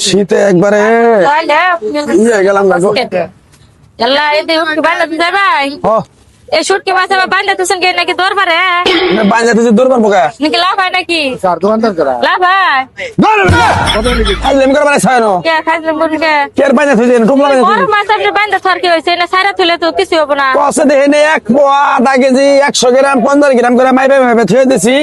শীতে একবারে ইয়ে গেলাম না গো। ও এই শুটকি মাছ আবার বাইন্দা তুছেন কে নাকি দরবারে বাইরে তুই দূর পারবো কা নাকি লাভ হয় নাকি লাভ হয় খাইলাম করে মানে ছায় না কে খাইছেন বলকে কে আর বাইরে তুই টুমলা বাইরে বড় মাছ আপনি বাইন্দা থার কি হইছে না সারা তুলে তো কিছু হবে না কসে দেখে নে এক পোয়া আধা কেজি 100 গ্রাম 15 গ্রাম করে মাইবে মাইবে থুয়ে দিছি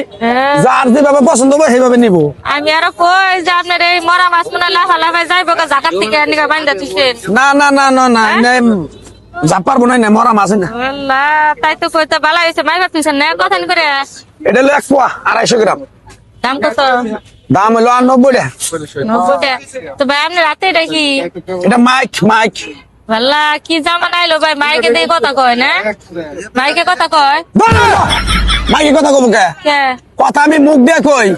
যার যেভাবে পছন্দ হবে সেইভাবে নিব আমি আরো কই যে আপনার এই মরা মাছ মনে লাফা লাফায় যাইব কা জাকাত থেকে নিকা বাইন্দা তুছেন না না না না না যা পারবো না মরা মাছ না আল্লাহ তাই তো কইতে বালা হইছে মাইবা তুছেন না কথা নি করে এটা হলো এক পোয়া 250 গ্রাম দাম কত দাম হলো 90 টাকা 90 টাকা তো ভাই আপনি রাতে এটা কি এটা মাইক মাইক ভাল্লা কি জামানা আইলো ভাই মাইকে দিয়ে কথা কয় না মাইকে কথা কয় মাইকে কথা কব কে কে কথা আমি মুখ দিয়ে কই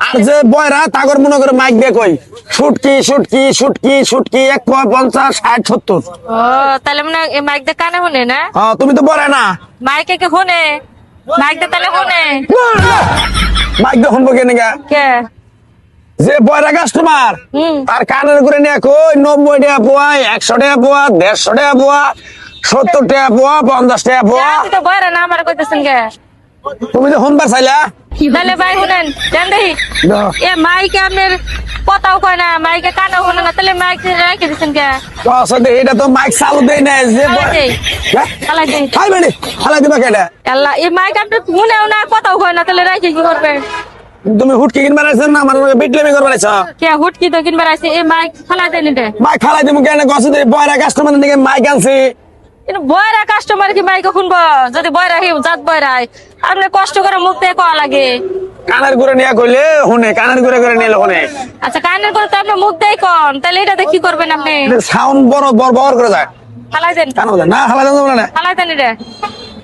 আর যে বয়রা তাগর মনে করে মাইক দিয়ে কই শুটকি শুটকি শুটকি শুটকি 150 60 70 ও তাহলে মানে এই মাইক দিয়ে কানে শুনে না হ্যাঁ তুমি তো বড় না মাইকে কে শুনে মাইক দিয়ে তাহলে শুনে মাইক দিয়ে শুনবো কেন কে যে বয়রা কাস্টমার তার কানের করে নিয়ে কই 90 টাকা পোয়া 100 টাকা পোয়া 150 টাকা পোয়া 70 টাকা পোয়া 50 টাকা পোয়া আপনি তো বয়রা না আমার কইতেছেন কে তুমি তো শুনবার চাইলা তাহলে ভাই শুনেন জান দেখি এ মাইকে আপনার কথাও কয় না মাইকে কানেও শুনে না তাহলে মাইক রেখে দিচ্ছেন কে আসলে এটা তো মাইক চালু দেই না যে খালাই দেই খাইবে নি খালাই দিবা কেডা আল্লাহ এই মাইক আপনি শুনেও না কথাও কয় না তাহলে রেখে কি করবে তুমি হুটকি কিনবার আছেন না আমার বিটলেমি করবার আছো কে হুটকি তো কিনবার আছে এই মাইক খালাই দেন এটা মাইক খালাই দিমু কেন গছে দে বয়রা কাস্টমার দিকে মাইক আনছি কিন্তু বয়রা কাস্টমার কি মাইকে শুনবো যদি বয়রা হি জাত বয়রাই আপনি কষ্ট করে মুখ দিয়ে কওয়া লাগে কানের করে নিয়া কইলে হুনে কানের করে নিলে হুনে আচ্ছা কানের করে তো আপনি মুখ দিয়ে কন তাহলে এটাতে কি করবেন আপনি সাউন্ড বড় বড় বড় করে যায় খালাই দেন কান বলে না খালাই দেন না খালাই দেন এটা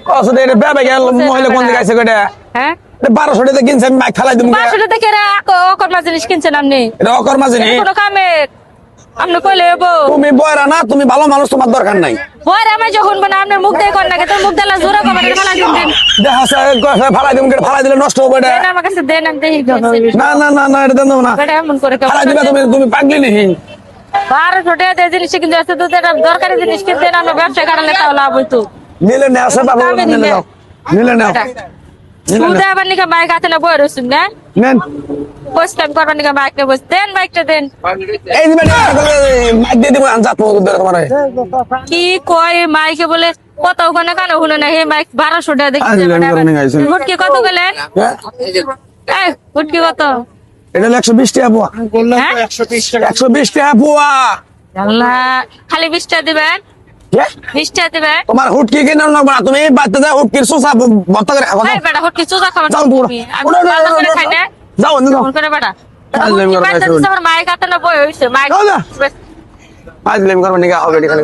গছে দে এটা বেবে গেল মহিলা কোন দিকে আইছে কইটা হ্যাঁ 1200 টাকা কিনছে আমি মাইক খালাই দিমু বাসুটা থেকে অকর্মা জিনিস কিনছেন আপনি এটা অকর্মা জানি কোনো কামে আপনি কইলে হবো তুমি বয়রা না তুমি ভালো মানুষ তোমার দরকার নাই বয়রা আমি যখন বানা আপনার মুখ দিয়ে কর না তোর মুখ দিলা জোরা কমার ফালাই দিন দেখা ফালাই দিমু ফালাই দিলে নষ্ট হবে এটা দেন আমার কাছে দেন আমি দেখি না না না না এটা দেন না এটা এমন করে ফালাই দিবা তুমি পাগলি নাকি 1200 টাকা দিয়ে জিনিস কিন্তু আছে তো এটা দরকারি জিনিস কিনতে না আমরা ব্যবসা কারণে তাও লাভ হইতো নিলে না আছে বাবা নিলে নাও নিলে নাও সুদা আবার নিকা বাইক হাতে না বই রসুন না নেন বসতাম করবার নিকা বাইক বস দেন বাইকটা দেন এই দিবেন মাইক দিয়ে দিব আনজাত তোমার কি কয় মাইকে বলে কত ওখানে কেন শুনে না হে মাইক 1200 টাকা দেখি হুটকি কত গেলেন এই হুটকি কত এটা 120 টাকা পোয়া 120 টাকা পোয়া আল্লাহ খালি 20 টাকা দিবেন 20 টাকা দিবেন তোমার হুটকি কিনে নাও না তুমি বাচ্চা যা হুটকির সোসা ভর্তা করে খাও এই বেটা হুটকি চুজা খাবেন যাও দূর আমি বাজার করে খাই না যাও ফোন করে বেটা মাইক হাতে না বই হইছে মাইক আজ লেম করব নিগা হবে খালি